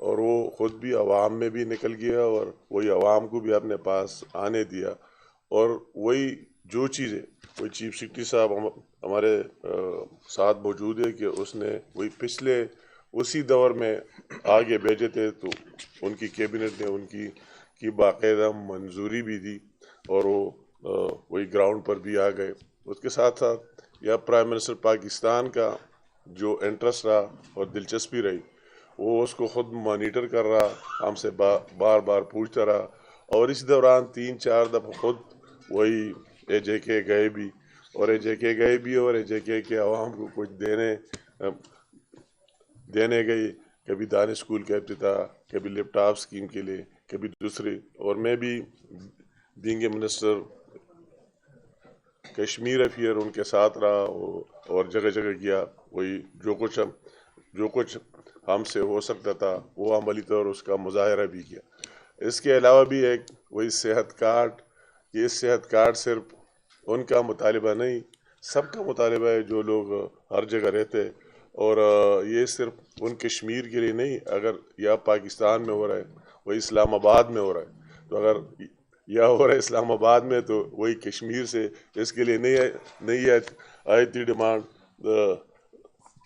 اور وہ خود بھی عوام میں بھی نکل گیا اور وہی عوام کو بھی اپنے پاس آنے دیا، اور وہی جو چیزیں وہی چیف سیکرٹری صاحب ہمارے ساتھ موجود ہے کہ اس نے وہی پچھلے اسی دور میں آگے بھیجے تھے، تو ان کی کیبنٹ نے ان کی باقاعدہ منظوری بھی دی اور وہ وہی گراؤنڈ پر بھی آ گئے۔ اس کے ساتھ ساتھ یا پرائم منسٹر پاکستان کا جو انٹرسٹ رہا اور دلچسپی رہی، وہ اس کو خود مانیٹر کر رہا، ہم سے بار بار پوچھتا رہا، اور اس دوران 3-4 دفعہ خود وہی اے جے کے گئے بھی، اور اے جے کے عوام کو کچھ دینے گئی، کبھی دانش اسکول کا افتتاح، کبھی لیپ ٹاپ اسکیم کے لیے، کبھی دوسری، اور میں بھی being a minister Kashmir affair ان کے ساتھ رہا اور جگہ جگہ گیا، وہی جو کچھ ہم سے ہو سکتا تھا وہ عملی طور اس کا مظاہرہ بھی کیا۔ اس کے علاوہ بھی ایک وہی صحت کارڈ، یہ صحت کارڈ صرف ان کا مطالبہ نہیں، سب کا مطالبہ ہے جو لوگ ہر جگہ رہتے، اور یہ صرف ان کشمیر کے لیے نہیں، اگر یا پاکستان میں ہو رہا ہے، وہی اسلام آباد میں ہو رہا ہے، تو اگر یا ہو رہا ہے اسلام آباد میں تو وہی کشمیر سے اس کے لیے نہیں آئی تھی ڈیمانڈ۔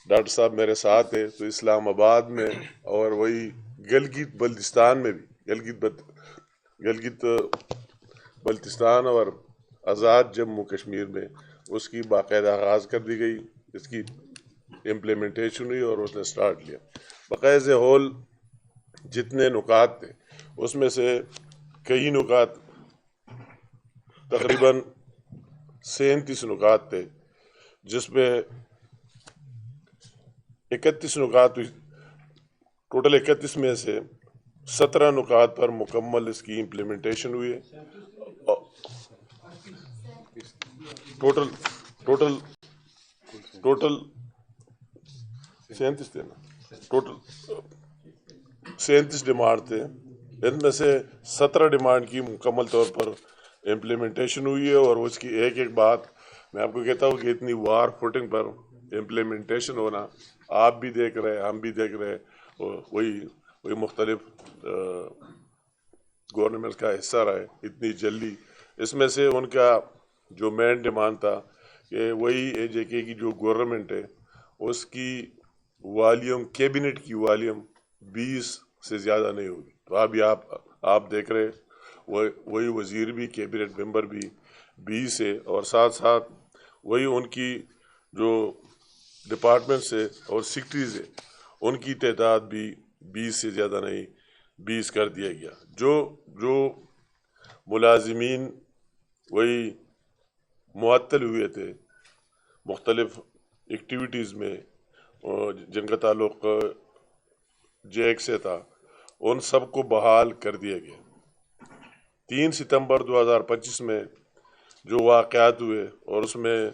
ڈاکٹر صاحب میرے ساتھ ہے تو اسلام آباد میں اور وہی گلگت بلتستان میں بھی، گلگت بلتستان اور آزاد جموں کشمیر میں اس کی باقاعدہ آغاز کر دی گئی، اس کی امپلیمنٹیشن ہوئی اور اس نے سٹارٹ لیا۔ بقیہ ہول جتنے نکات تھے اس میں سے کئی نکات، تقریباً 37 نکات تھے، جس میں 31 نکات، ٹوٹل 31 میں سے 17 نکات پر مکمل اس کی امپلیمنٹیشن ہوئی ہے۔ ٹوٹل 37 تھے نا، ٹوٹل 37 ڈیمانڈ تھے، ان میں سے 17 ڈیمانڈ کی مکمل طور پر امپلیمنٹیشن ہوئی ہے، اور اس کی ایک ایک بات میں آپ کو کہتا ہوں کہ اتنی وار فوٹنگ پر امپلیمنٹیشن ہونا، آپ بھی دیکھ رہے، ہم بھی دیکھ رہے، وہی مختلف گورنمنٹ کا حصہ رہا ہے اتنی جلدی۔ اس میں سے ان کا جو مین ڈیمانڈ تھا کہ وہی اے جے کے کی جو گورنمنٹ ہے اس کی والیوم، کیبنٹ کی والیوم 20 سے زیادہ نہیں ہوگی، تو ابھی آپ دیکھ رہے وہی وزیر بھی، کیبنٹ ممبر بھی 20 ہے، اور ساتھ ساتھ وہی ان کی جو ڈپارٹمنٹس ہے اور سیکرٹریز ہے ان کی تعداد بھی 20 سے زیادہ نہیں، 20 کر دیا گیا۔ جو ملازمین وہی معطل ہوئے تھے مختلف ایکٹیویٹیز میں جن کا تعلق جیک سے تھا، ان سب کو بحال کر دیا گیا۔ 3 ستمبر 2025 میں جو واقعات ہوئے اور اس میں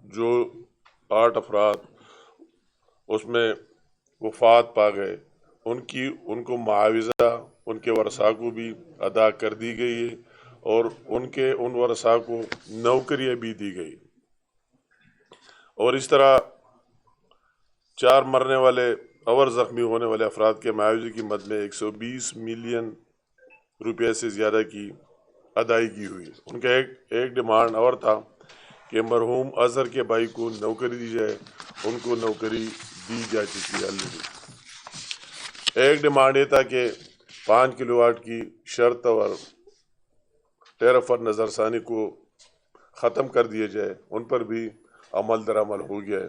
جو 8 افراد اس میں وفات پا گئے، ان کو معاوضہ ان کے ورثاء کو بھی ادا کر دی گئی ہے، اور ان ورثاء کو نوکریاں بھی دی گئی، اور اس طرح 4 مرنے والے اور زخمی ہونے والے افراد کے معاوضے کی مد میں 120 ملین روپے سے زیادہ کی ادائیگی ہوئی۔ ان کا ایک ڈیمانڈ اور تھا کہ مرحوم اظہر کے بھائی کو نوکری دی جائے، ان کو نوکری دی جا چکی ہے آلریڈی۔ ایک ڈیمانڈ یہ تھا کہ 5 کلو واٹ کی شرط اور ٹیرف پر نظر ثانی کو ختم کر دیا جائے، ان پر بھی عمل درآمد ہو گیا ہے۔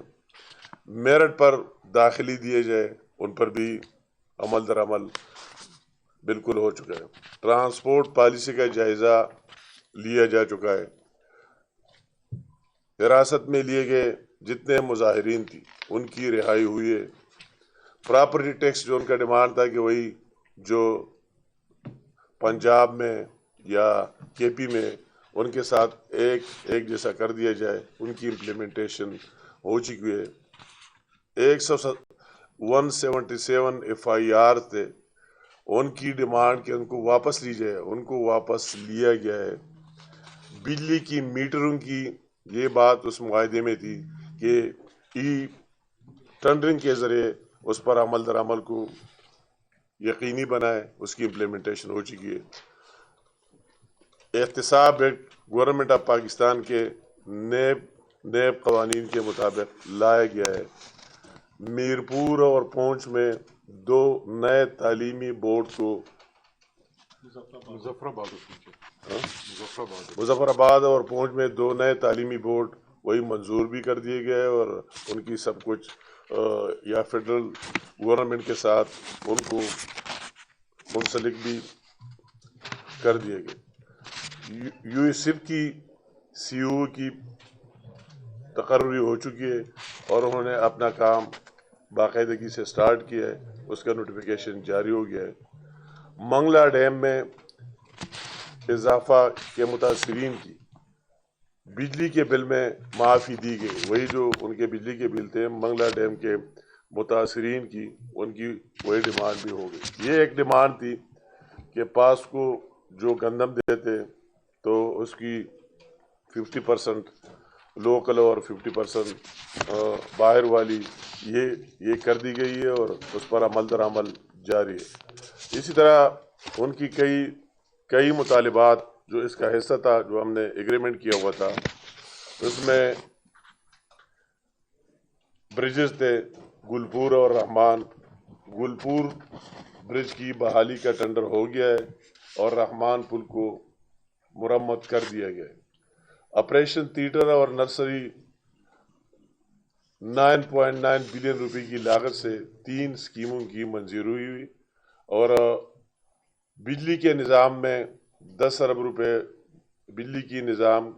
میرٹ پر داخلی دیے جائے، ان پر بھی عمل درآمد بالکل ہو چکا ہے۔ ٹرانسپورٹ پالیسی کا جائزہ لیا جا چکا ہے۔ حراست میں لیے گئے جتنے مظاہرین تھی ان کی رہائی ہوئی ہے۔ پراپرٹی ٹیکس جو ان کا ڈیمانڈ تھا کہ وہی جو پنجاب میں یا کے پی میں ان کے ساتھ ایک جیسا کر دیا جائے، ان کی امپلیمنٹیشن ہو چکی ہے۔ 177 FIR تھے، ان کی ڈیمانڈ کہ ان کو واپس لی جائے، ان کو واپس لیا گیا ہے۔ بجلی کی میٹروں کی یہ بات اس معاہدے میں تھی کہ ای ٹینڈرنگ کے ذریعے اس پر عمل درآمد کو یقینی بنائے، اس کی امپلیمنٹیشن ہو چکی ہے۔ احتساب ایکٹ گورنمنٹ آف پاکستان کے نیب قوانین کے مطابق لایا گیا ہے۔ میرپور اور پونچھ میں 2 نئے تعلیمی بورڈ کو مظفر آباد اور پونچھ میں 2 نئے تعلیمی بورڈ وہی منظور بھی کر دیے گئے اور ان کی سب کچھ یا فیڈرل گورنمنٹ کے ساتھ ان کو منسلک بھی کر دیے گئے۔ یوسف کی سی او کی تقرری ہو چکی ہے اور انہوں نے اپنا کام باقاعدگی سے سٹارٹ کیا ہے، اس کا نوٹیفیکیشن جاری ہو گیا ہے۔ منگلا ڈیم میں اضافہ کے متاثرین کی بجلی کے بل میں معافی دی گئی۔ وہی جو ان کے بجلی کے بل تھے منگلا ڈیم کے متاثرین کی، ان کی وہی ڈیمانڈ بھی ہو گئی۔ یہ ایک ڈیمانڈ تھی کہ پاس کو جو گندم دیتے تو اس کی 50% لوکل اور 50% باہر والی یہ کر دی گئی ہے اور اس پر عمل درآمل جاری ہے۔ اسی طرح ان کی کئی مطالبات جو اس کا حصہ تھا، جو ہم نے ایگریمنٹ کیا ہوا تھا، اس میں برجز تھے گلپور اور رحمان۔ گلپور برج کی بحالی کا ٹینڈر ہو گیا ہے اور رحمان پل کو مرمت کر دیا گیا ہے۔ آپریشن تھیٹر اور نرسری 9.9 بلین روپے کی لاگت سے 3 اسکیموں کی منظوری ہوئی اور بجلی کے نظام میں 10 ارب روپے بجلی کی نظام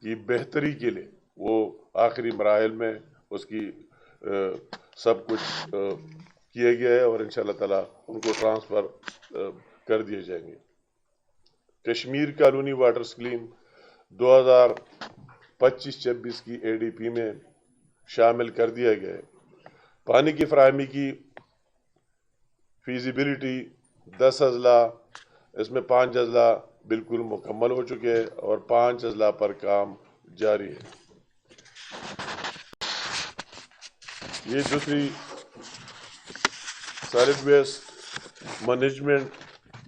کی بہتری کے لیے وہ آخری مراحل میں اس کی سب کچھ کیا گیا ہے اور انشاءاللہ تعالیٰ ان کو ٹرانسفر کر دیے جائیں گے۔ کشمیر کالونی واٹر اسکیم 2025-26 کی اے ڈی پی میں شامل کر دیا گیا ہے۔ پانی کی فراہمی کی فیزیبلٹی 10 اضلاع، اس میں 5 اضلاع بالکل مکمل ہو چکے ہیں اور 5 اضلاع پر کام جاری ہے۔ یہ دوسری سالڈ ویسٹ مینجمنٹ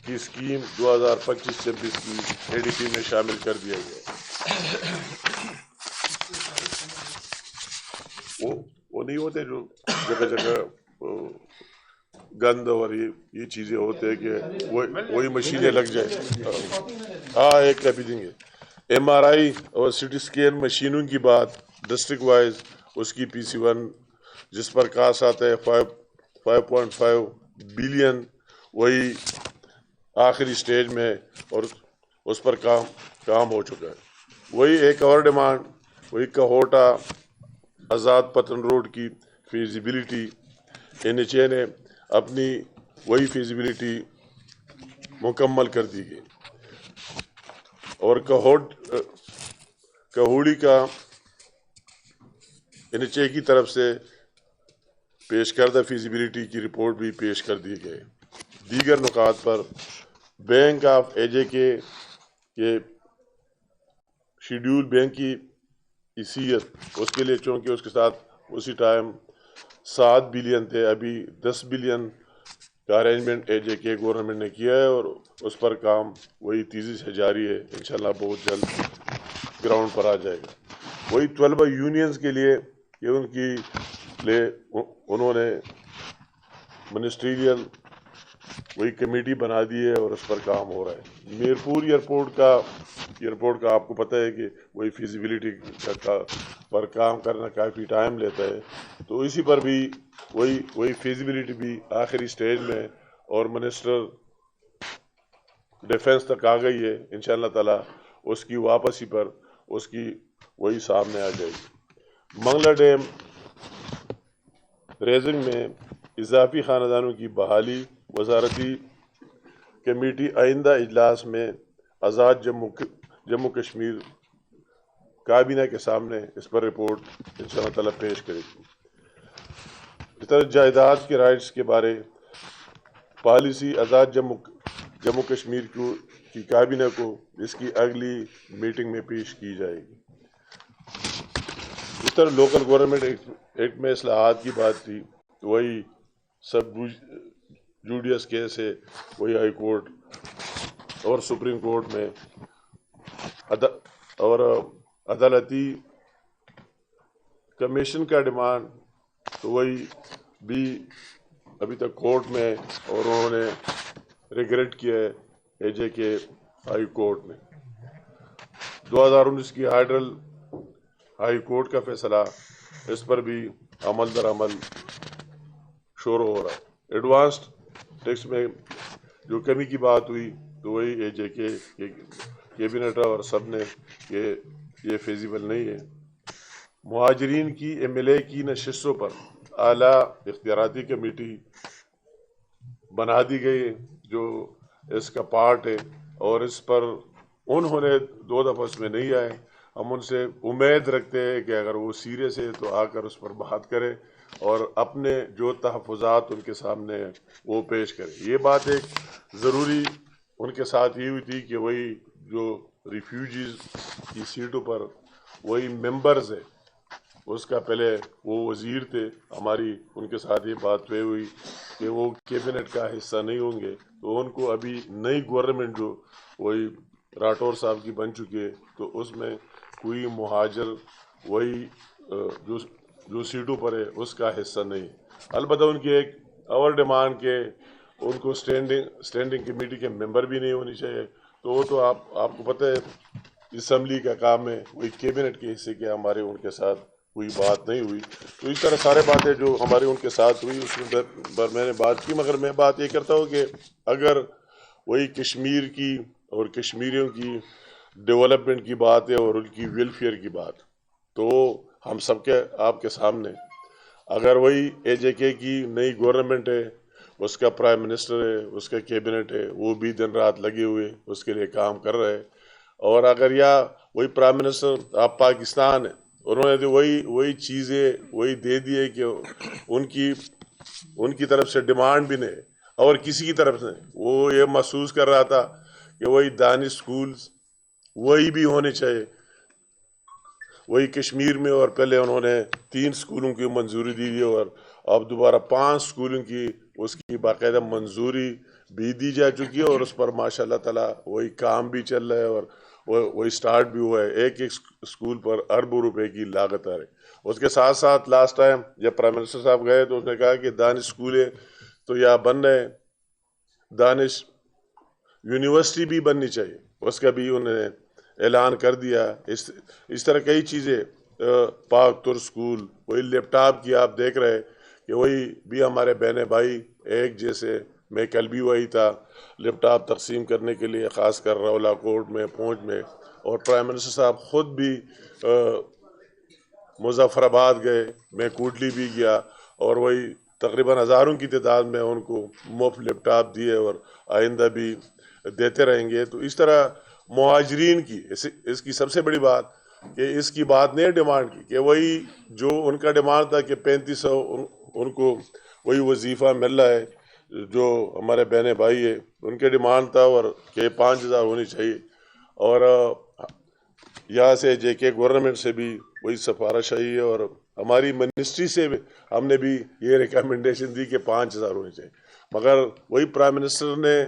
کی اسکیم 2025-26 کی اے ڈی پی میں شامل کر دیا گیا۔ وہ نہیں ہوتے جو جگہ جگہ گند اور یہ چیزیں ہوتے ہیں کہ وہی مشینیں لگ جائیں۔ ہاں ایک کاپی دیں گے۔ ایم آر آئی اور سی ٹی اسکین مشینوں کی بات ڈسٹرکٹ وائز اس کی PC1 جس پر کاسٹ آتا ہے 5.5 بلین، وہی آخری سٹیج میں اور اس پر کام ہو چکا ہے۔ وہی ایک اور ڈیمانڈ وہی کہوٹا آزاد پتن روڈ کی فیزیبلٹی NHA نے اپنی وہی فیزیبلٹی مکمل کر دی گئی اور کہوڑی کا NHA کی طرف سے پیش کردہ فیزیبلٹی کی رپورٹ بھی پیش کر دی گئی۔ دیگر نکات پر بینک آف AJK کے شیڈیول بینک کی حیثیت اس کے لیے، چونکہ اس کے ساتھ اسی ٹائم 7 بلین تھے، ابھی 10 بلین کا ارینجمنٹ AJK گورنمنٹ نے کیا ہے اور اس پر کام وہی تیزی سے جاری ہے، انشاءاللہ بہت جلد گراؤنڈ پر آ جائے گا۔ وہی 12 یونینز کے لیے کہ ان کی انہوں نے منسٹریل وہی کمیٹی بنا دی ہے اور اس پر کام ہو رہا ہے۔ میرپور ایئرپورٹ کا آپ کو پتہ ہے کہ وہی فیزیبلٹی پر کام کرنا کافی ٹائم لیتا ہے، تو اسی پر بھی وہی فیزیبلٹی بھی آخری سٹیج میں اور منسٹر ڈیفنس تک آ گئی ہے۔ انشاءاللہ تعالیٰ اس کی واپسی پر اس کی وہی سامنے آ جائے گی۔ منگلا ڈیم ریزنگ میں اضافی خاندانوں کی بحالی، وزارتی کمیٹی آئندہ اجلاس میں آزاد جموں کشمیر کابینہ کے سامنے اس پر رپورٹ انشاءاللہ تعالیٰ پیش کرے گی۔ اس طرح جائیداد کے رائٹس کے بارے پالیسی آزاد جموں کشمیر کی کابینہ کو اس کی اگلی میٹنگ میں پیش کی جائے گی۔ اس طرح لوکل گورنمنٹ ایکٹ میں اصلاحات کی بات تھی، تو وہی سب UDS کیس ہے وہی ہائی کورٹ اور سپریم کورٹ میں اور عدالتی کمیشن کا ڈیمانڈ تو وہی بھی ابھی تک کورٹ میں اور انہوں نے ریگریٹ کیا ہے AJ کے ہائی کورٹ میں 2019 کی ہائیڈرل ہائی کورٹ کا فیصلہ اس پر بھی عمل در عمل شروع ہو رہا ہے. ایڈوانسڈ ٹیکس میں جو کمی کی بات ہوئی تو وہی AJ کے کیبنٹ اور سب نے کہ یہ فیزیبل نہیں ہے. مہاجرین کی MLA کی نشستوں پر اعلیٰ اختیاراتی کمیٹی بنا دی گئی جو اس کا پارٹ ہے اور اس پر انہوں نے 2 دفعہ اس میں نہیں آئے. ہم ان سے امید رکھتے ہیں کہ اگر وہ سیریس ہے تو آ کر اس پر بات کرے اور اپنے جو تحفظات ان کے سامنے ہیں وہ پیش کرے. یہ بات ایک ضروری ان کے ساتھ یہ ہوئی تھی کہ وہی جو ریفیوجیز کی سیٹوں پر وہی ممبرز ہے اس کا پہلے وہ وزیر تھے ہماری ان کے ساتھ یہ بات طے ہوئی کہ وہ کیبنٹ کا حصہ نہیں ہوں گے تو ان کو ابھی نئی گورنمنٹ جو وہی راٹور صاحب کی بن چکی ہے تو اس میں کوئی مہاجر وہی جو سیٹوں پر ہے اس کا حصہ نہیں. البتہ ان کی ایک اور ڈیمانڈ کہ ان کو اسٹینڈنگ کمیٹی کے ممبر بھی نہیں ہونی چاہیے. تو وہ تو آپ کو پتہ ہے اسمبلی کا کام ہے وہی کیبنٹ کے حصے کے ہمارے ان کے ساتھ کوئی بات نہیں ہوئی. تو اس طرح سارے باتیں جو ہمارے ان کے ساتھ ہوئی اس میں میں نے بات کی. مگر میں بات یہ کرتا ہوں کہ اگر وہی کشمیر کی اور کشمیریوں کی ڈیولپمنٹ کی بات ہے اور ان کی ویلفیئر کی بات تو ہم سب کے آپ کے سامنے اگر وہی AJ کی نئی گورنمنٹ ہے اس کا پرائم منسٹر ہے اس کا کیبنٹ ہے وہ بھی دن رات لگے ہوئے اس کے لیے کام کر رہے اور اگر یا وہی پرائم منسٹر آپ پاکستان ہے انہوں نے تو وہی چیزیں وہی دے دیے کہ ان کی طرف سے ڈیمانڈ بھی نہیں اور کسی کی طرف سے وہ یہ محسوس کر رہا تھا کہ وہی دانش سکولز وہی بھی ہونے چاہیے وہی کشمیر میں. اور پہلے انہوں نے 3 سکولوں کی منظوری دی تھی اور اب دوبارہ 5 سکولوں کی اس کی باقاعدہ منظوری بھی دی جا چکی ہے اور اس پر ماشاء اللہ تعالیٰ وہی کام بھی چل رہا ہے اور وہی سٹارٹ بھی ہوا ہے. ایک سکول پر اربوں روپے کی لاگت آ رہی. اس کے ساتھ ساتھ لاسٹ ٹائم جب پرائم منسٹر صاحب گئے تو اس نے کہا کہ دانش سکول ہے تو یا بن رہے دانش یونیورسٹی بھی بننی چاہیے اس کا بھی انہوں نے اعلان کر دیا. اس طرح کئی چیزیں پاک تر سکول وہی لیپ ٹاپ کی آپ دیکھ رہے کہ وہی بھی ہمارے بہن بھائی ایک جیسے. میں کل بھی وہی تھا لیپ ٹاپ تقسیم کرنے کے لیے خاص کر رولا کوٹ میں پونچھ میں اور پرائم منسٹر صاحب خود بھی مظفر آباد گئے میں کوٹلی بھی گیا اور وہی تقریباً ہزاروں کی تعداد میں ان کو مفت لیپ ٹاپ دیے اور آئندہ بھی دیتے رہیں گے. تو اس طرح مہاجرین کی اس کی سب سے بڑی بات کہ اس کی بات نہیں ڈیمانڈ کی کہ وہی جو ان کا ڈیمانڈ تھا کہ 3500 ان کو وہی وظیفہ مل رہا ہے جو ہمارے بہن بھائی ہے ان کے ڈیمانڈ تھا اور کہ 5000 ہونی چاہیے. اور یہاں سے JK گورنمنٹ سے بھی وہی سفارش آئی ہے اور ہماری منسٹری سے بھی ہم نے بھی یہ ریکمنڈیشن دی کہ 5000 ہونی چاہیے. مگر وہی پرائم منسٹر نے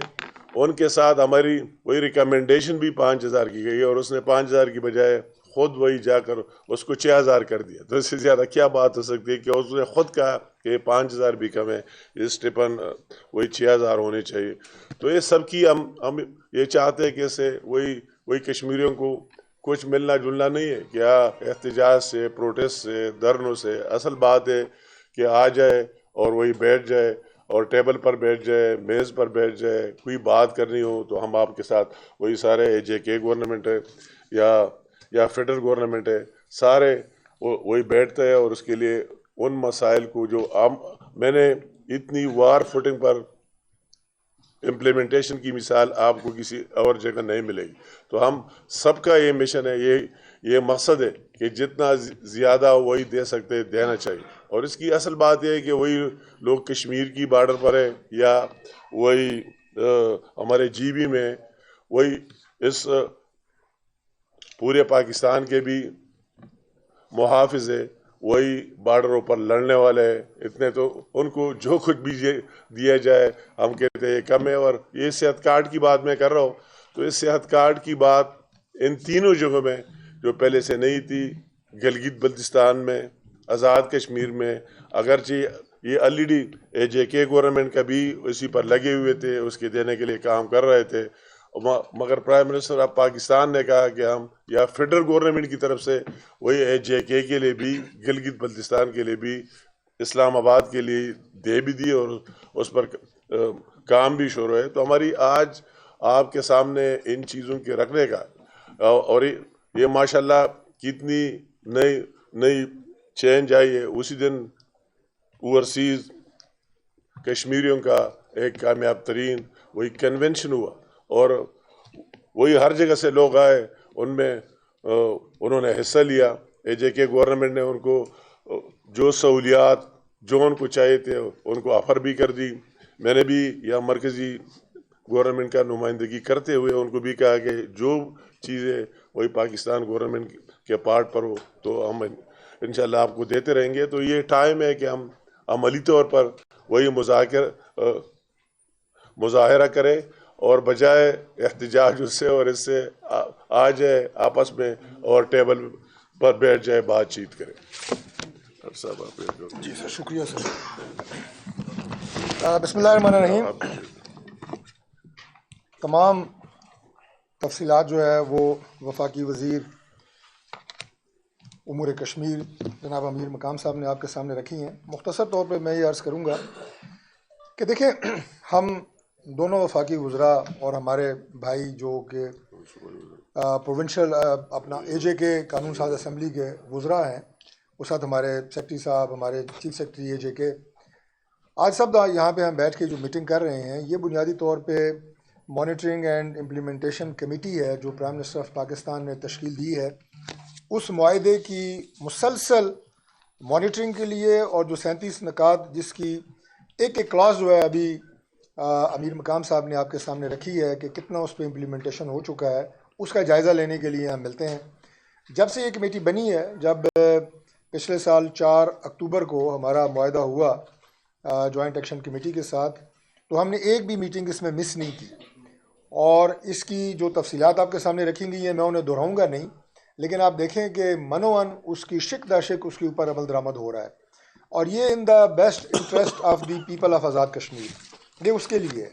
ان کے ساتھ ہماری وہی ریکمنڈیشن بھی 5000 کی گئی اور اس نے 5000 کی بجائے خود وہی جا کر اس کو 6000 کر دیا. تو اس سے زیادہ کیا بات ہو سکتی ہے کہ اس نے خود کہا کہ 5000 بھی کم ہے اس اسٹیپن وہی 6000 ہونے چاہیے. تو یہ سب کی ہم یہ چاہتے ہیں کہ اسے وہی کشمیریوں کو کچھ ملنا جلنا نہیں ہے کیا احتجاج سے پروٹیسٹ سے دھرنوں سے. اصل بات ہے کہ آ جائے اور وہی بیٹھ جائے اور ٹیبل پر بیٹھ جائے میز پر بیٹھ جائے کوئی بات کرنی ہو تو ہم آپ کے ساتھ وہی سارے JK گورنمنٹ ہے یا فیڈرل گورنمنٹ ہے سارے وہی بیٹھتے ہیں اور اس کے لیے ان مسائل کو جو میں نے اتنی وار فوٹنگ پر امپلیمنٹیشن کی مثال آپ کو کسی اور جگہ نہیں ملے گی. تو ہم سب کا یہ مشن ہے یہ مقصد ہے کہ جتنا زیادہ وہی دے سکتے دینا چاہیے. اور اس کی اصل بات یہ ہے کہ وہی لوگ کشمیر کی بارڈر پر ہے یا وہی ہمارے GB میں وہی اس پورے پاکستان کے بھی محافظ ہے وہی بارڈروں پر لڑنے والے ہیں، اتنے تو ان کو جو کچھ بھی دیا جائے ہم کہتے ہیں کم ہے. اور یہ صحت کارڈ کی بات میں کر رہا ہوں، تو اس صحت کارڈ کی بات ان تینوں جگہوں میں جو پہلے سے نہیں تھی، گلگت بلتستان میں، آزاد کشمیر میں، اگرچہ یہ LED گورنمنٹ کا بھی اسی پر لگے ہوئے تھے، اس کے دینے کے لیے کام کر رہے تھے، مگر پرائم منسٹر آف پاکستان نے کہا کہ ہم یا فیڈرل گورنمنٹ کی طرف سے وہی AJK کے لیے بھی، گلگت بلتستان کے لیے بھی، اسلام آباد کے لیے دے بھی دی، اور اس پر کام بھی شروع ہے. تو ہماری آج آپ کے سامنے ان چیزوں کے رکھنے کا، اور یہ ماشاءاللہ کتنی نئی چینج آئی ہے. اسی دن اوورسیز کشمیریوں کا ایک کامیاب ترین وہی کنونشن ہوا، اور وہی ہر جگہ سے لوگ آئے، ان میں انہوں نے حصہ لیا. AJK گورنمنٹ نے ان کو جو سہولیات جو ان کو چاہیے تھے ان کو آفر بھی کر دی. میں نے بھی یا مرکزی گورنمنٹ کا نمائندگی کرتے ہوئے ان کو بھی کہا کہ جو چیزیں وہی پاکستان گورنمنٹ کے پارٹ پر ہو تو ہم انشاءاللہ آپ کو دیتے رہیں گے. تو یہ ٹائم ہے کہ ہم عملی طور پر وہی مظاہرہ کرے، اور بجائے احتجاج اس سے، اور اس سے آ جائے آپس میں اور ٹیبل پر بیٹھ جائے، بات چیت کرے. صاحب آپ جی سر، شکریہ سر. بسم اللہ الرحمن الرحیم. تمام تفصیلات جو ہے وہ وفاقی وزیر امور کشمیر جناب امیر مقام صاحب نے آپ کے سامنے رکھی ہیں. مختصر طور پہ میں یہ عرض کروں گا کہ دیکھیں، ہم دونوں وفاقی وزراء اور ہمارے بھائی جو کہ پروونشل اپنا AJK قانون ساز اسمبلی کے وزراء ہیں، اس ساتھ ہمارے سیکرٹری صاحب، ہمارے چیف سیکرٹری AJK، آج سب یہاں پہ ہم بیٹھ کے جو میٹنگ کر رہے ہیں، یہ بنیادی طور پہ مانیٹرنگ اینڈ امپلیمنٹیشن کمیٹی ہے جو پرائم منسٹر آف پاکستان نے تشکیل دی ہے. اس معاہدے کی مسلسل مانیٹرنگ کے لیے، اور جو 37 نکات جس کی ایک کلاس جو ہے ابھی امیر مقام صاحب نے آپ کے سامنے رکھی ہے کہ کتنا اس پہ امپلیمنٹیشن ہو چکا ہے، اس کا جائزہ لینے کے لیے ہم ملتے ہیں. جب سے یہ کمیٹی بنی ہے، جب پچھلے سال 4 اکتوبر کو ہمارا معاہدہ ہوا جوائنٹ ایکشن کمیٹی کے ساتھ، تو ہم نے ایک بھی میٹنگ اس میں مس نہیں کی. اور اس کی جو تفصیلات آپ کے سامنے رکھی گئی ہیں میں انہیں دہراؤں گا نہیں، لیکن آپ دیکھیں کہ منوان اس کی شک در شک اس کے اوپر عمل درآمد ہو رہا ہے، اور یہ in the best interest of the people of Azad Kashmir, یہ اس کے لیے ہے.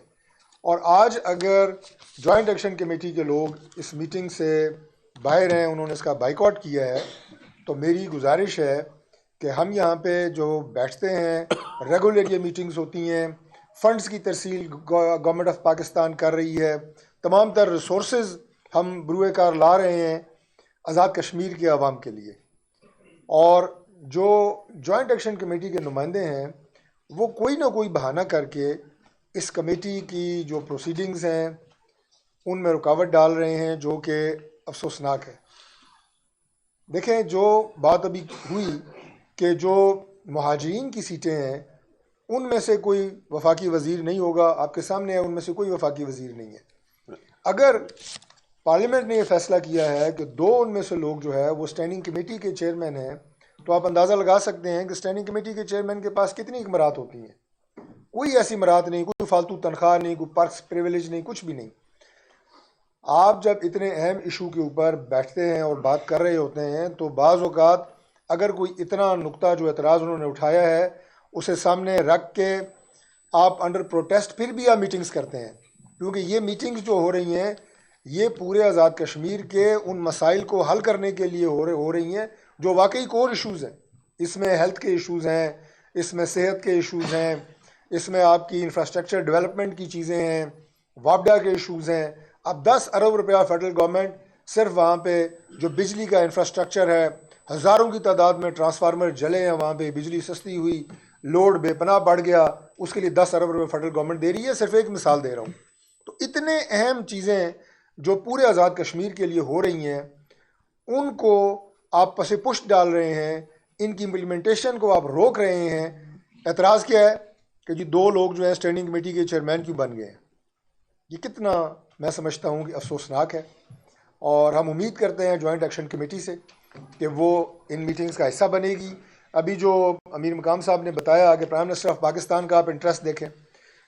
اور آج اگر جوائنٹ ایکشن کمیٹی کے لوگ اس میٹنگ سے باہر ہیں، انہوں نے اس کا بائیکاٹ کیا ہے، تو میری گزارش ہے کہ ہم یہاں پہ جو بیٹھتے ہیں، ریگولر یہ میٹنگز ہوتی ہیں، فنڈز کی ترسیل گورنمنٹ آف پاکستان کر رہی ہے، تمام تر ریسورسز ہم بروئے کار لا رہے ہیں آزاد کشمیر کے عوام کے لیے. اور جو جوائنٹ ایکشن کمیٹی کے نمائندے ہیں وہ کوئی نہ کوئی بہانہ کر کے اس کمیٹی کی جو پروسیڈنگز ہیں ان میں رکاوٹ ڈال رہے ہیں، جو کہ افسوسناک ہے. دیکھیں، جو بات ابھی ہوئی کہ جو مہاجرین کی سیٹیں ہیں ان میں سے کوئی وفاقی وزیر نہیں ہوگا، آپ کے سامنے ہے ان میں سے کوئی وفاقی وزیر نہیں ہے. اگر پارلیمنٹ نے یہ فیصلہ کیا ہے کہ 2 ان میں سے لوگ جو ہے وہ اسٹینڈنگ کمیٹی کے چیئرمین ہیں، تو آپ اندازہ لگا سکتے ہیں کہ اسٹینڈنگ کمیٹی کے چیئرمین کے پاس کتنی امرات ہوتی ہیں. کوئی ایسی امرات نہیں، کوئی فالتو تنخواہ نہیں، کوئی پرکس پریویلیج نہیں، کچھ بھی نہیں. آپ جب اتنے اہم ایشو کے اوپر بیٹھتے ہیں اور بات کر رہے ہوتے ہیں تو بعض اوقات اگر کوئی اتنا نقطہ جو اعتراض انہوں نے اٹھایا ہے اسے سامنے رکھ کے آپ انڈر پروٹیسٹ پھر بھی آپ میٹنگز کرتے ہیں، کیونکہ یہ میٹنگز جو ہو رہی ہیں یہ پورے آزاد کشمیر کے ان مسائل کو حل کرنے کے لیے ہو رہی ہیں جو واقعی کور ایشوز ہیں. اس میں ہیلتھ کے ایشوز ہیں، اس میں صحت کے ایشوز ہیں، اس میں آپ کی انفراسٹرکچر ڈیولپمنٹ کی چیزیں ہیں، وابڈا کے ایشوز ہیں. اب 10 ارب روپیہ فیڈرل گورنمنٹ صرف وہاں پہ جو بجلی کا انفراسٹرکچر ہے، ہزاروں کی تعداد میں ٹرانسفارمر جلے ہیں وہاں پہ، بجلی سستی ہوئی، لوڈ بے پناہ بڑھ گیا، اس کے لیے 10 ارب روپے فیڈرل گورنمنٹ دے رہی ہے. صرف ایک مثال دے رہا ہوں. تو اتنے اہم چیزیں جو پورے آزاد کشمیر کے لیے ہو رہی ہیں ان کو آپ پس پشت ڈال رہے ہیں، ان کی امپلیمنٹیشن کو آپ روک رہے ہیں. اعتراض کیا ہے کہ جی 2 لوگ جو ہیں اسٹینڈنگ کمیٹی کے چیئرمین کیوں بن گئے ہیں. یہ کتنا میں سمجھتا ہوں کہ افسوسناک ہے، اور ہم امید کرتے ہیں جوائنٹ ایکشن کمیٹی سے کہ وہ ان میٹنگز کا حصہ بنے گی. ابھی جو امیر مقام صاحب نے بتایا کہ پرائم منسٹر آف پاکستان کا آپ انٹرسٹ دیکھیں،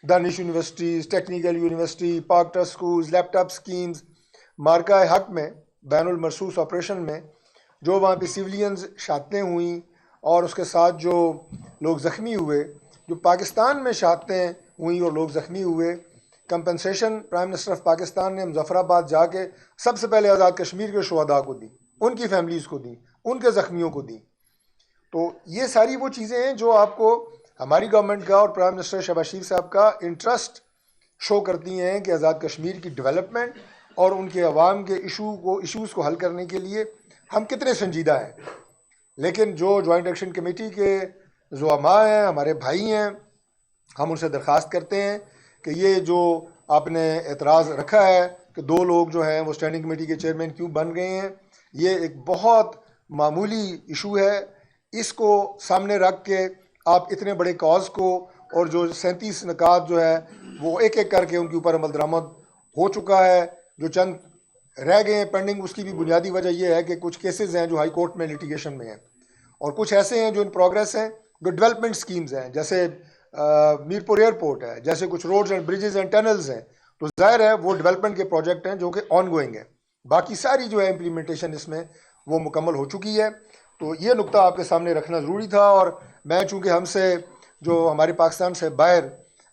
دانش یونیورسٹیز، ٹیکنیکل یونیورسٹی، پاک ٹرسٹ اسکولز، لیپ ٹاپ اسکیمز، مارکہ حق میں بین المرصوص آپریشن میں جو وہاں پہ سیولینز شہادتیں ہوئیں اور اس کے ساتھ جو لوگ زخمی ہوئے، جو پاکستان میں شہادتیں ہوئیں اور لوگ زخمی ہوئے، compensation prime minister of Pakistan نے مظفر آباد جا کے سب سے پہلے آزاد کشمیر کے شہداء کو دی، ان کی فیملیز کو دی، ان کے زخمیوں کو دی۔ تو یہ ساری وہ چیزیں ہیں جو آپ کو ہماری گورنمنٹ کا اور پرائم منسٹر شہباز شریف صاحب کا انٹرسٹ شو کرتی ہیں کہ آزاد کشمیر کی ڈیولپمنٹ اور ان کے عوام کے ایشوز کو حل کرنے کے لیے ہم کتنے سنجیدہ ہیں۔ لیکن جو جوائنٹ ایکشن کمیٹی کے زعماء ہیں، ہمارے بھائی ہیں، ہم ان سے درخواست کرتے ہیں کہ یہ جو آپ نے اعتراض رکھا ہے کہ 2 لوگ جو ہیں وہ اسٹینڈنگ کمیٹی کے چیئرمین کیوں بن گئے ہیں، یہ ایک بہت معمولی ایشو ہے۔ اس کو سامنے رکھ کے آپ اتنے بڑے کاز کو اور جو 37 نکات جو ہے وہ ایک ایک کر کے ان کے اوپر عمل درآمد ہو چکا ہے، جو چند رہ گئے ہیں پینڈنگ، اس کی بھی بنیادی وجہ یہ ہے کہ کچھ کیسز ہیں جو ہائی کورٹ میں لٹیگیشن میں ہیں، اور کچھ ایسے ہیں جو ان پروگریس ہیں، جو ڈیولپمنٹ سکیمز ہیں، جیسے میرپور ایئرپورٹ ہے، جیسے کچھ roads and bridges and tunnels ہیں، تو ظاہر ہے وہ ڈیولپمنٹ کے پروجیکٹ ہیں جو کہ آن گوئنگ ہیں۔ باقی ساری جو ہے امپلیمنٹیشن اس میں وہ مکمل ہو چکی ہے۔ تو یہ نقطہ آپ کے سامنے رکھنا ضروری تھا، اور میں چونکہ ہم سے جو ہمارے پاکستان سے باہر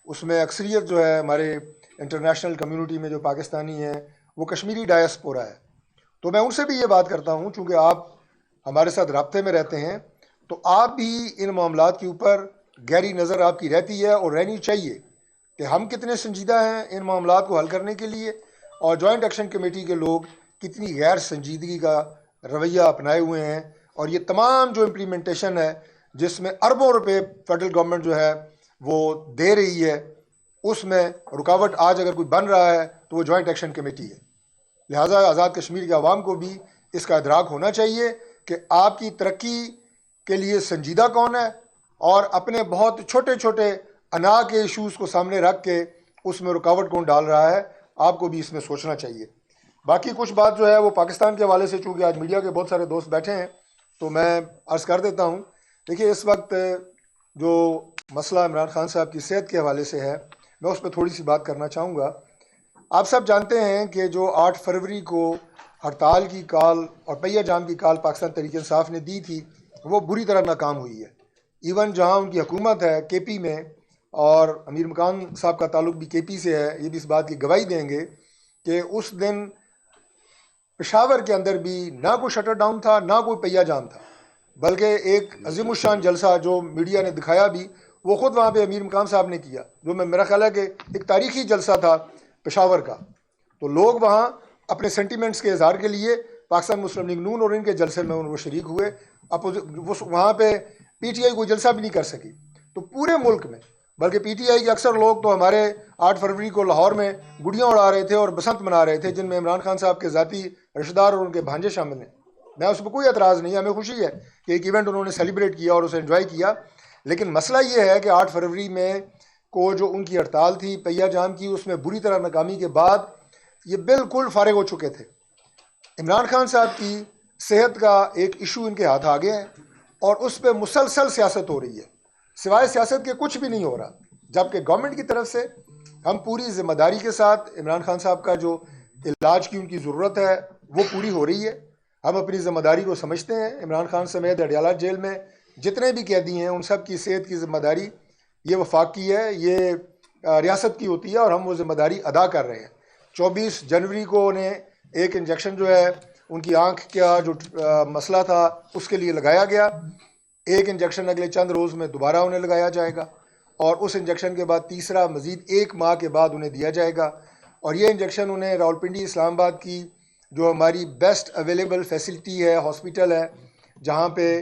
اس میں اکثریت جو ہے ہمارے انٹرنیشنل کمیونٹی میں جو پاکستانی ہیں وہ کشمیری ڈائسپورا ہے، تو میں ان سے بھی یہ بات کرتا ہوں، چونکہ آپ ہمارے ساتھ رابطے میں رہتے ہیں، تو آپ بھی ان معاملات کے اوپر گہری نظر آپ کی رہتی ہے اور رہنی چاہیے کہ ہم کتنے سنجیدہ ہیں ان معاملات کو حل کرنے کے لیے، اور جوائنٹ ایکشن کمیٹی کے لوگ کتنی غیر سنجیدگی کا رویہ اپنائے ہوئے ہیں، اور یہ تمام جو امپلیمنٹیشن ہے جس میں اربوں روپے فیڈرل گورنمنٹ جو ہے وہ دے رہی ہے، اس میں رکاوٹ آج اگر کوئی بن رہا ہے تو وہ جوائنٹ ایکشن کمیٹی ہے۔ لہٰذا آزاد کشمیر کے عوام کو بھی اس کا ادراک ہونا چاہیے کہ آپ کی ترقی کے لیے سنجیدہ کون ہے، اور اپنے بہت چھوٹے چھوٹے انا کے ایشوز کو سامنے رکھ کے اس میں رکاوٹ کون ڈال رہا ہے، آپ کو بھی اس میں سوچنا چاہیے۔ باقی کچھ بات جو ہے وہ پاکستان کے حوالے سے، چونکہ آج میڈیا کے بہت سارے دوست بیٹھے ہیں تو میں عرض کر دیتا ہوں۔ دیکھیے اس وقت جو مسئلہ عمران خان صاحب کی صحت کے حوالے سے ہے، میں اس پہ تھوڑی سی بات کرنا چاہوں گا۔ آپ سب جانتے ہیں کہ جو 8 فروری کو ہڑتال کی کال اور پہیہ جام کی کال پاکستان تحریک انصاف نے دی تھی، وہ بری طرح ناکام ہوئی ہے۔ ایون جہاں ان کی حکومت ہے کے پی میں، اور امیر مقام صاحب کا تعلق بھی کے پی سے ہے، یہ بھی اس بات کی گواہی دیں گے کہ اس دن پشاور کے اندر بھی نہ کوئی شٹر ڈاؤن تھا، نہ کوئی پہیہ جام تھا، بلکہ ایک عظیم الشان جلسہ جو میڈیا نے دکھایا بھی، وہ خود وہاں پہ امیر مقام صاحب نے کیا، جو میرا خیال ہے کہ ایک تاریخی جلسہ تھا پشاور کا۔ تو لوگ وہاں اپنے سینٹیمنٹس کے اظہار کے لیے پاکستان مسلم لیگ نون اور ان کے جلسے میں وہ شریک ہوئے، وہاں پہ پی ٹی آئی کوئی جلسہ بھی نہیں کر سکی۔ تو پورے ملک میں، بلکہ پی ٹی آئی کے اکثر لوگ تو ہمارے 8 فروری کو لاہور میں گڑیاں اڑا رہے تھے اور بسنت منا رہے تھے، جن میں عمران خان صاحب کے ذاتی رشتہ دار اور ان کے بھانجے شامل ہیں۔ میں اس پہ کوئی اعتراض نہیں ہے، ہمیں خوشی ہے کہ ایک ایونٹ انہوں نے سیلیبریٹ کیا اور اسے انجوائے کیا، لیکن مسئلہ یہ ہے کہ 8 فروری میں کو جو ان کی ہڑتال تھی پہیہ جام کی، اس میں بری طرح ناکامی کے بعد یہ بالکل فارغ ہو چکے تھے۔ عمران خان صاحب کی صحت کا ایک ایشو ان کے ہاتھ آ گیا ہے اور اس پہ مسلسل سیاست ہو رہی ہے، سوائے سیاست کے کچھ بھی نہیں ہو رہا، جبکہ گورنمنٹ کی طرف سے ہم پوری ذمہ داری کے ساتھ عمران خان صاحب کا جو علاج کی ان کی ضرورت ہے وہ پوری ہو رہی ہے۔ ہم اپنی ذمہ داری کو سمجھتے ہیں۔ عمران خان سمیت اڈیالہ جیل میں جتنے بھی قیدی ہیں ان سب کی صحت کی ذمہ داری یہ وفاق کی ہے، یہ ریاست کی ہوتی ہے، اور ہم وہ ذمہ داری ادا کر رہے ہیں۔ 24 جنوری کو انہیں ایک انجیکشن جو ہے ان کی آنکھ کا جو مسئلہ تھا اس کے لیے لگایا گیا، ایک انجیکشن اگلے چند روز میں دوبارہ انہیں لگایا جائے گا، اور اس انجیکشن کے بعد تیسرا مزید 1 ماہ کے بعد انہیں دیا جائے گا، اور یہ انجیکشن انہیں راولپنڈی اسلام آباد کی جو ہماری بیسٹ اویلیبل فیسلٹی ہے، ہاسپٹل ہے، جہاں پہ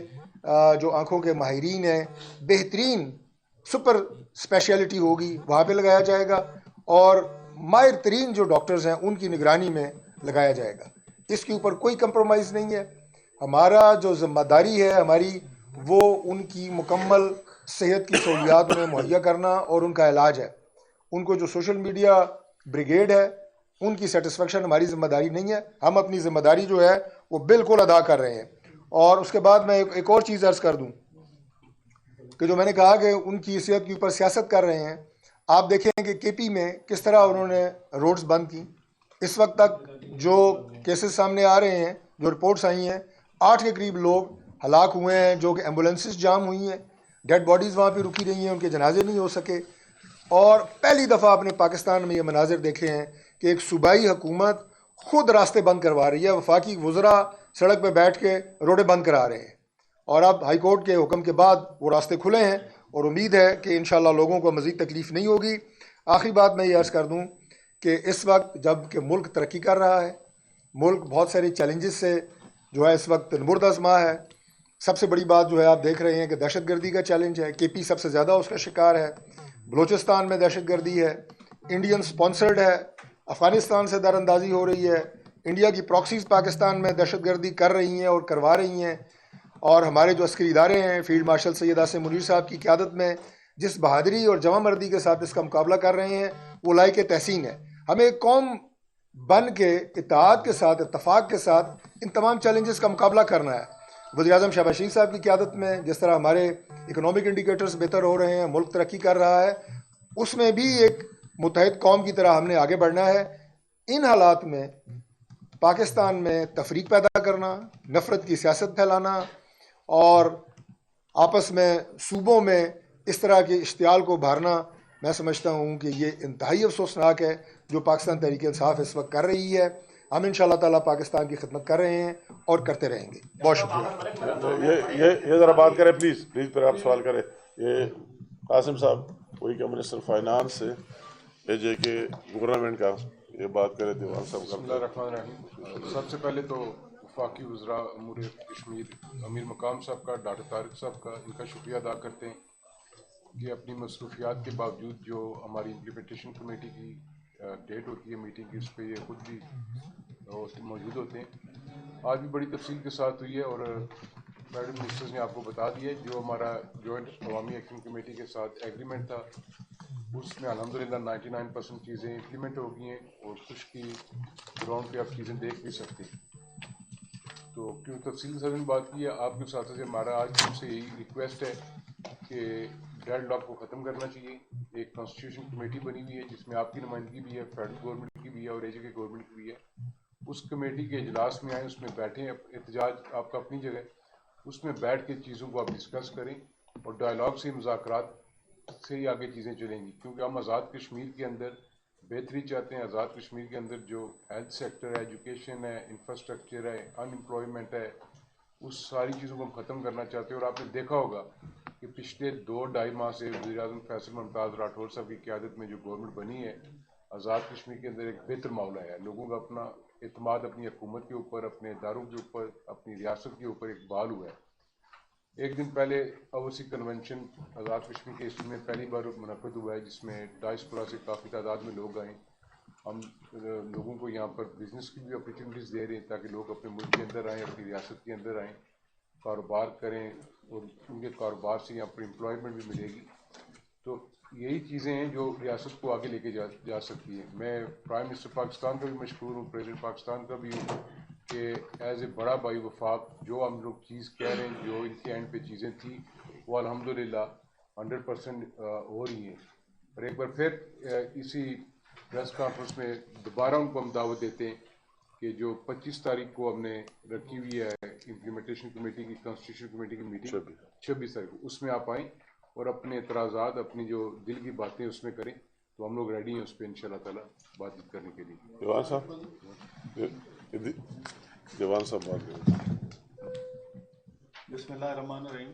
جو آنکھوں کے ماہرین ہیں، بہترین سپر اسپیشلٹی ہوگی، وہاں پہ لگایا جائے گا، اور ماہر ترین جو ڈاکٹرز ہیں ان کی نگرانی میں لگایا جائے گا۔ اس کے اوپر کوئی کمپرومائز نہیں ہے۔ ہمارا جو ذمہ داری ہے ہماری، وہ ان کی مکمل صحت کی سہولیات انہیں مہیا کرنا اور ان کا علاج ہے۔ ان کو جو سوشل میڈیا بریگیڈ ہے ان کی سیٹسفیکشن ہماری ذمہ داری نہیں ہے، ہم اپنی ذمہ داری جو ہے وہ بالکل ادا کر رہے ہیں۔ اور اس کے بعد میں ایک اور چیز عرض کر دوں کہ جو میں نے کہا کہ ان کی حیثیت کے اوپر سیاست کر رہے ہیں. آپ دیکھیں کہ کے پی میں کس طرح انہوں نے روڈز بند کی. اس وقت تک جو کیسز سامنے آ رہے ہیں, جو رپورٹس آئی ہیں, 8 کے قریب لوگ ہلاک ہوئے ہیں, جو کہ ایمبولینسز جام ہوئی ہیں, ڈیڈ باڈیز وہاں پہ رکی رہی ہیں, ان کے جنازے نہیں ہو سکے. اور پہلی دفعہ آپ نے پاکستان میں یہ مناظر دیکھے ہیں کہ ایک صوبائی حکومت خود راستے بند کروا رہی ہے. وفاقی وزراء سڑک پہ بیٹھ کے روڈیں بند کرا رہے ہیں, اور اب ہائی کورٹ کے حکم کے بعد وہ راستے کھلے ہیں, اور امید ہے کہ انشاءاللہ لوگوں کو مزید تکلیف نہیں ہوگی. آخری بات میں یہ عرض کر دوں کہ اس وقت جب کہ ملک ترقی کر رہا ہے, ملک بہت ساری چیلنجز سے جو ہے اس وقت نمرد آزما ہے. سب سے بڑی بات جو ہے آپ دیکھ رہے ہیں کہ دہشت گردی کا چیلنج ہے. کے پی سب سے زیادہ اس کا شکار ہے. بلوچستان میں دہشت گردی ہے, انڈین سپانسرڈ ہے, افغانستان سے در اندازی ہو رہی ہے, انڈیا کی پراکسیز پاکستان میں دہشت گردی کر رہی ہیں اور کروا رہی ہیں. اور ہمارے جو عسکری ادارے ہیں, فیلڈ مارشل سید عاصم منیر صاحب کی قیادت میں جس بہادری اور جواں مردی کے ساتھ اس کا مقابلہ کر رہے ہیں, وہ لائق تحسین ہے. ہمیں ایک قوم بن کے اتحاد کے ساتھ, اتفاق کے ساتھ ان تمام چیلنجز کا مقابلہ کرنا ہے. وزیر اعظم شہباز شریف صاحب کی قیادت میں جس طرح ہمارے اکنامک انڈیکیٹرز بہتر ہو رہے ہیں, ملک ترقی کر رہا ہے, اس میں بھی ایک متحد قوم کی طرح ہم نے آگے بڑھنا ہے. ان حالات میں پاکستان میں تفریق پیدا کرنا, نفرت کی سیاست پھیلانا, اور آپس میں صوبوں میں اس طرح کے اشتعال کو ابھارنا, میں سمجھتا ہوں کہ یہ انتہائی افسوسناک ہے جو پاکستان تحریک انصاف اس وقت کر رہی ہے. ہم انشاءاللہ تعالیٰ پاکستان کی خدمت کر رہے ہیں اور کرتے رہیں گے. بہت شکریہ. یہ ذرا بات کریں پلیز پھر آپ سوال کریں. یہ قاسم صاحب وہی کا منسٹر فائنانس سے اے جے کے گورنمنٹ کا یہ بات کرے دیوان صاحب. بسم اللہ الرحمن الرحیم. سب سے پہلے تو وفاقی وزراء امور کشمیر امیر مقام صاحب کا, ڈاکٹر طارق صاحب کا, ان کا شکریہ ادا کرتے ہیں کہ اپنی مصروفیات کے باوجود جو ہماری امپلیمنٹیشن کمیٹی کی ڈیٹ ہوتی ہے میٹنگ کی, اس پہ یہ خود بھی موجود ہوتے ہیں. آج بھی بڑی تفصیل کے ساتھ ہوئی ہے, اور میڈم منسٹرز نے آپ کو بتا دیا ہے جو ہمارا جوائنٹ عوامی ایکشن کمیٹی کے ساتھ ایگریمنٹ تھا, اس میں الحمدللہ 99% چیزیں امپلیمنٹ ہو گئی ہیں, اور کچھ کی گراؤنڈ پہ آپ چیزیں دیکھ بھی سکتے ہیں. تو کیوں تفصیل سے بات کی ہے آپ کے ساتھ, ہمارا آج ہم سے یہی ریکویسٹ ہے کہ ڈیڈ لاک کو ختم کرنا چاہیے. ایک کانسٹیٹیوشن کمیٹی بنی ہوئی ہے جس میں آپ کی نمائندگی بھی ہے, فیڈرل گورنمنٹ کی بھی ہے, اور اے جے کے گورنمنٹ کی بھی ہے. اس کمیٹی کے اجلاس میں آئیں, اس میں بیٹھیں, احتجاج آپ کا اپنی جگہ, اس میں بیٹھ کے چیزوں کو آپ ڈسکس کریں, اور ڈائلاگ سے, مذاکرات سے ہی آگے چیزیں چلیں گی. کیونکہ ہم آزاد کشمیر کے اندر بہتری چاہتے ہیں. آزاد کشمیر کے اندر جو ہیلتھ سیکٹر ہے, ایجوکیشن ہے, انفراسٹرکچر ہے, ان امپلائمنٹ ہے, اس ساری چیزوں کو ہم ختم کرنا چاہتے ہیں. اور آپ نے دیکھا ہوگا کہ پچھلے 2-2.5 ماہ سے وزیر اعظم فیصل ممتاز راٹھور صاحب کی قیادت میں جو گورنمنٹ بنی ہے, آزاد کشمیر کے اندر ایک بہتر معاملہ ہے. لوگوں کا اپنا اعتماد اپنی حکومت کے اوپر, اپنے اداروں کے اوپر, اپنی ریاست کے اوپر ایک بحال ہوا ہے. ایک دن پہلے اوورسی کنونشن آزاد کشمیر کے ہسٹری میں پہلی بار منعقد ہوا ہے, جس میں ڈائسپورا سے کافی تعداد میں لوگ آئے. ہم لوگوں کو یہاں پر بزنس کی بھی اپرچونیٹیز دے رہے ہیں تاکہ لوگ اپنے ملک کے اندر آئیں, اپنی ریاست کے اندر آئیں, کاروبار کریں, اور ان کے کاروبار سے یہاں پر امپلائمنٹ بھی ملے گی. تو یہی چیزیں ہیں جو ریاست کو آگے لے کے جا سکتی ہیں. میں پرائم منسٹر پاکستان کا بھی مشکور ہوں, پریزیڈنٹ پاکستان کا بھی ہوں, کہ ایز اے بڑا بھائی وفاق جو ہم لوگ چیز کہہ رہے ہیں, جو ان کے اینڈ پہ چیزیں تھیں, وہ الحمدللہ 100% ہو رہی ہیں. اور ایک بار پھر اسی پریس کانفرنس میں دوبارہ ان کو ہم دعوت دیتے ہیں کہ جو 25 تاریخ کو ہم نے رکھی ہوئی ہے امپلیمنٹیشن کمیٹی کی, کانسٹیٹیوشن کمیٹی کی میٹنگ 26 تاریخ کو, اس میں آپ آئیں اور اپنے اعتراضات, اپنی جو دل کی باتیں اس میں کریں. تو ہم لوگ ریڈی ہیں اس پہ انشاءاللہ تعالیٰ بات چیت کرنے کے لیے. دیوان صاحب بات کریں. بسم اللہ الرحمن الرحیم.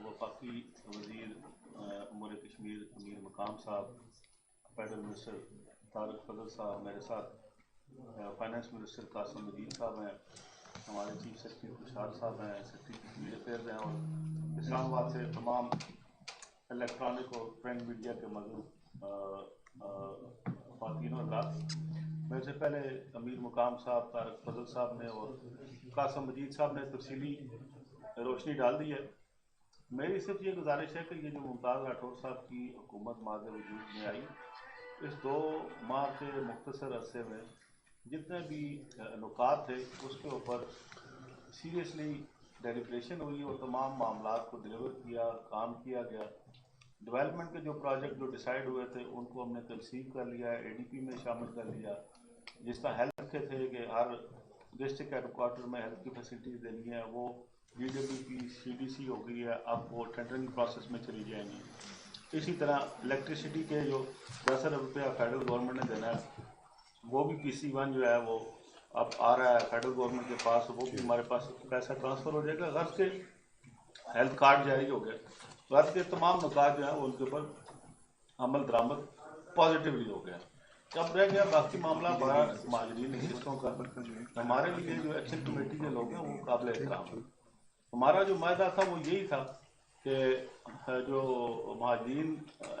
وفاقی وزیر امور کشمیر امیر مقام صاحب, فیڈرل منسٹر طارق فضل صاحب, میرے ساتھ فائنانس منسٹر قاسم مجید صاحب ہیں, ہمارے چیف سیکرٹری خوشحال صاحب ہیں, سیکرٹری کشمیر افیئرز ہیں, اور اسلام آباد سے تمام الیکٹرانک اور پرنٹ میڈیا کے مذہب خواتین و حضرات. میرے سے پہلے امیر مقام صاحب, طارق فضل صاحب نے اور قاسم مجید صاحب نے تفصیلی روشنی ڈال دی ہے. میری صرف یہ گزارش ہے کہ یہ جو ممتاز راٹھور صاحب کی حکومت ماض وجود میں آئی, اس 2 ماہ کے مختصر عرصے میں جتنے بھی نکات تھے اس کے اوپر سیریسلی ڈیلیبریشن ہوئی اور تمام معاملات کو ڈلیور کیا، کام کیا گیا. ڈیولپمنٹ کے جو پروجیکٹ جو ڈیسائیڈ ہوئے تھے ان کو ہم نے تنصیب کر لیا ہے، ADP میں شامل کر لیا. جس طرح ہیلتھ کے تھے کہ ہر ڈسٹرکٹ ہیڈ کوارٹر میں ہیلتھ کی فیسلٹیز دینی ہے، وہ DWP CDC ہو گئی ہے، اب وہ ٹینڈرنگ پروسیس میں چلی جائیں گی. اسی طرح الیکٹریسٹی کے جو 10 ارب روپیہ فیڈرل گورنمنٹ نے دینا ہے وہ بھی PC1 جو ہے وہ اب آ رہا ہے فیڈرل گورنمنٹ کے پاس، وہ بھی ہمارے پاس پیسہ ٹرانسفر ہو جائے گا. غرض کے ہیلتھ کارڈ جاری ہو گیا، غرض کے تمام نکات جو ہیں وہ ان کے اوپر عمل درآمد پازیٹیولی ہو گیا. اب رہ گیا باقی معاملہ بڑا مہاجرین نشستوں کا. ہمارے لیے جو ایکشن کمیٹی کے لوگ ہیں وہ قابل احترام ہیں. ہمارا جو معاہدہ تھا وہ یہی تھا کہ جو مہاجرین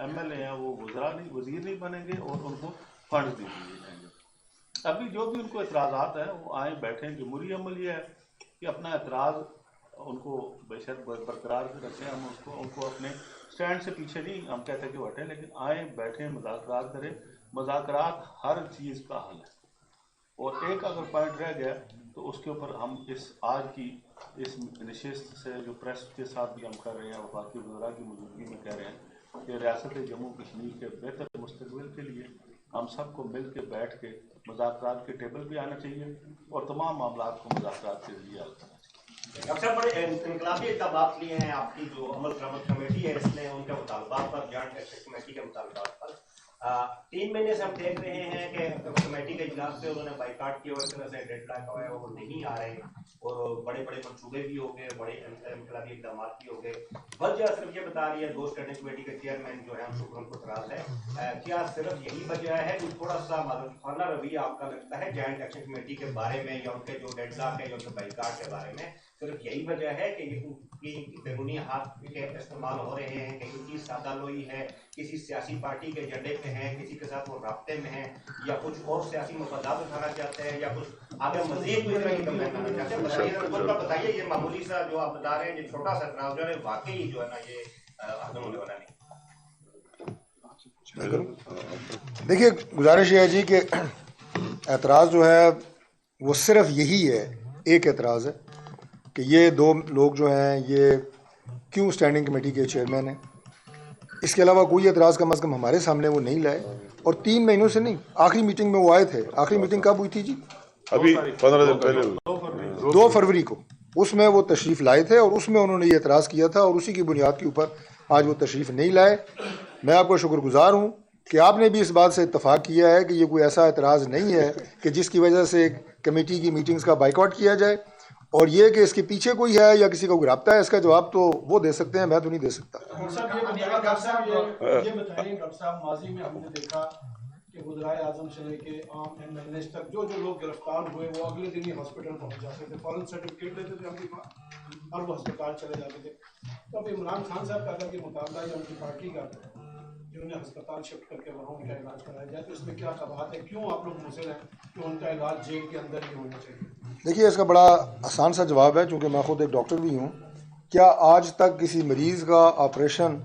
MLA ہیں وہ وزیر نہیں بنیں گے اور ان کو فنڈز دیے جائیں گے. ابھی جو بھی ان کو اعتراضات ہیں وہ آئیں بیٹھیں. جمہوری عمل یہ ہے کہ اپنا اعتراض ان کو بے شک برقرار رکھیں. ہم ان کو اپنے سٹینڈ سے پیچھے نہیں ہم کہتے کہ وہ ہٹیں، لیکن آئیں بیٹھیں مذاکرات کریں. مذاکرات ہر چیز کا حل ہے. اور ایک اگر پوائنٹ رہ گیا تو اس کے اوپر ہم آج کی اس نشست سے جو پریس کے ساتھ بھی ہم کر رہے ہیں، وفاقی وزراء کی موجودگی میں کہہ رہے ہیں کہ ریاست جموں کشمیر کے بہتر مستقبل کے لیے ہم سب کو مل کے بیٹھ کے مذاکرات کے ٹیبل پہ آنا چاہیے اور تمام معاملات کو مذاکرات کے ذریعے حل کرنا چاہیے. ڈاکٹر صاحب بڑے انقلابی اقدامات لیے ہیں آپ کی جو عمل درآمد کمیٹی ہے، اس نے ان کے مطالبات پر جوائنٹ ایکشن کمیٹی کے مطالبات پر 3 مہینے سے ہم دیکھ رہے ہیں کہ کمیٹی کے اجلاس سے انہوں نے بائیکاٹ کیا اور اس طرح سے ڈیڈ لاک ہوا ہے وہ نہیں آ رہے اور بڑے بڑے منصوبے بھی ہو گئے، بڑے انقلابی اقدامات بھی ہو گئے. وجہ صرف یہ بتا رہی ہے 2 اسٹینڈنگ کمیٹی کے چیئرمین جو ہے ہم شکر ان کو اعتراض ہے، کیا صرف یہی وجہ ہے کہ تھوڑا سا معذرتخوانہ رویہ آپ کا لگتا ہے جوائنٹ ایکشن کمیٹی کے بارے میں یا ان کے جو ڈیڈ لاک ہے یا ان کے بائیکاٹ کے بارے میں صرف یہی وجہ ہے کہ یہ بیرونی ہاتھ کے استعمال ہو رہے ہیں کہ ان کی سادہ لوئی ہے، کسی سیاسی پارٹی کے ایجنڈے پہ ہیں، کسی کے ساتھ وہ رابطے میں ہیں، یا کچھ اور سیاسی مفادات اٹھانا چاہتے ہیں، یا کچھ آگے مزید کوئی طرح کی کمپلین کرنا چاہتے ہیں؟ بتائیے یہ معمولی سا جو آپ بتا رہے ہیں یہ چھوٹا سا اعتراض جو ہے واقعی جو ہے نا یہ حد ہونے والا نہیں. دیکھیے گزارش یہ ہے جی کہ اعتراض جو ہے وہ صرف یہی ہے، ایک اعتراض ہے کہ یہ 2 لوگ جو ہیں یہ کیوں اسٹینڈنگ کمیٹی کے چیئرمین ہیں. اس کے علاوہ کوئی اعتراض کم از کم ہمارے سامنے وہ نہیں لائے. اور 3 مہینوں سے نہیں، آخری میٹنگ میں وہ آئے تھے. آخری میٹنگ کب ہوئی تھی جی؟ ابھی 15 دن پہلے ہوئی، 2 فروری کو. اس میں وہ تشریف لائے تھے اور اس میں انہوں نے یہ اعتراض کیا تھا اور اسی کی بنیاد کے اوپر آج وہ تشریف نہیں لائے. میں آپ کو شکر گزار ہوں کہ آپ نے بھی اس بات سے اتفاق کیا ہے کہ یہ کوئی ایسا اعتراض نہیں ہے کہ جس کی وجہ سے کمیٹی کی میٹنگز کا بائیکاٹ کیا جائے. اور یہ کہ اس کے پیچھے کوئی ہے یا کسی کا کوئی رابطہ ہے، اس کا جواب تو وہ دے سکتے ہیں، میں تو نہیں دے سکتا. یہ بتائیں ڈاکٹر صاحب، ماضی میں ہم نے دیکھا کہ وزرائے اعظم سے لے کے عام MLAs تک جو لوگ گرفتار ہوئے وہ اگلے دن ہی ہاسپٹل پہنچ جاتے تھے، فوراً سرٹیفکیٹ لیتے تھے اپنی اور وہ ہسپتال چلے جاتے تھے. تو اب عمران خان صاحب کا اگر یہ مقابلہ یا ان کی پارٹی کا کہ انہیں ہسپتال شفٹ کر کے وہاں ان کا علاج کرایا جائے تو اس میں کیا قباحت ہے؟ کیوں آپ لوگ مصر ہیں کہ ان کا علاج جیل کے اندر ہی ہونا چاہیے؟ دیکھیے اس کا بڑا آسان سا جواب ہے، چونکہ میں خود ایک ڈاکٹر بھی ہوں. کیا آج تک کسی مریض کا آپریشن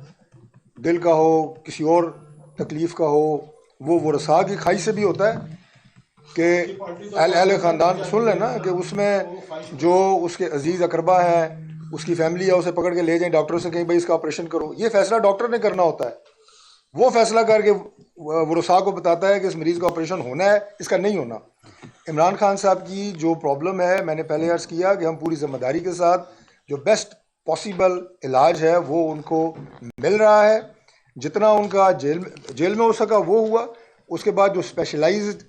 دل کا ہو، کسی اور تکلیف کا ہو، وہ ورثاء کی خواہش سے بھی ہوتا ہے کہ اہل خاندان سن لیں نا کہ اس میں جو اس کے عزیز اقربا ہیں، اس کی فیملی ہے، اسے پکڑ کے لے جائیں ڈاکٹر سے کہیں بھائی اس کا آپریشن کرو. یہ فیصلہ ڈاکٹر نے کرنا ہوتا ہے. وہ فیصلہ کر کے ورثاء کو بتاتا ہے کہ اس مریض کا آپریشن ہونا ہے، اس کا نہیں ہونا. عمران خان صاحب کی جو پرابلم ہے، میں نے پہلے عرض کیا کہ ہم پوری ذمہ داری کے ساتھ جو بیسٹ پاسبل علاج ہے وہ ان کو مل رہا ہے. جتنا ان کا جیل میں ہو سکا وہ ہوا. اس کے بعد جو اسپیشلائزڈ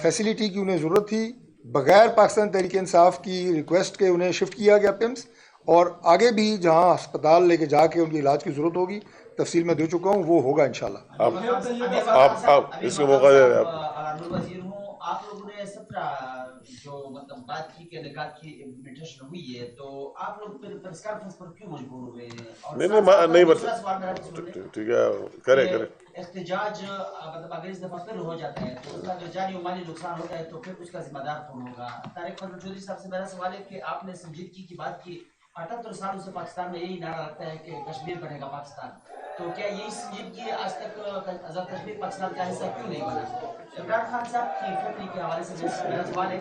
فیسلٹی کی انہیں ضرورت تھی بغیر پاکستان تحریک انصاف کی ریکویسٹ کے انہیں شفٹ کیا گیا PIMS. اور آگے بھی جہاں ہسپتال لے کے جا کے ان کی علاج کی ضرورت ہوگی تفصیل میں دے چکا ہوں، وہ ہوگا انشاءاللہ. آپ اس کو موقع دے رہے ہیں. آپ لوگوں نے 17 جو مطلب بات کی کہ نکات کی امپلیمنٹیشن ہوئی ہے تو آپ لوگ پریس کانفرنس پر کیوں مجبور ہوئے ہیں؟ نہیں بتا، ٹھیک ہے کریں احتجاج مطلب اگر اس دفعہ پھر ہو جاتا ہے تو اس کا جو جانی و مالی نقصان ہوتا ہے تو پھر اس کا ذمہ دار کون ہوگا؟ طارق فضل چودھری صاحب سے میرا سوال ہے کہ آپ نے سنجیدگی کی بات کی. 78 سالوں سے پاکستان میں یہی نعرہ رکھتا ہے کہ کشمیر بنے گا پاکستان، تو کیا یہی سنجیدگی آج تک آزاد کشمیر پاکستان کا حصہ کیوں نہیں بنا؟ عمران خان صاحب کی فیملی کے حوالے سے میرا سوال ہے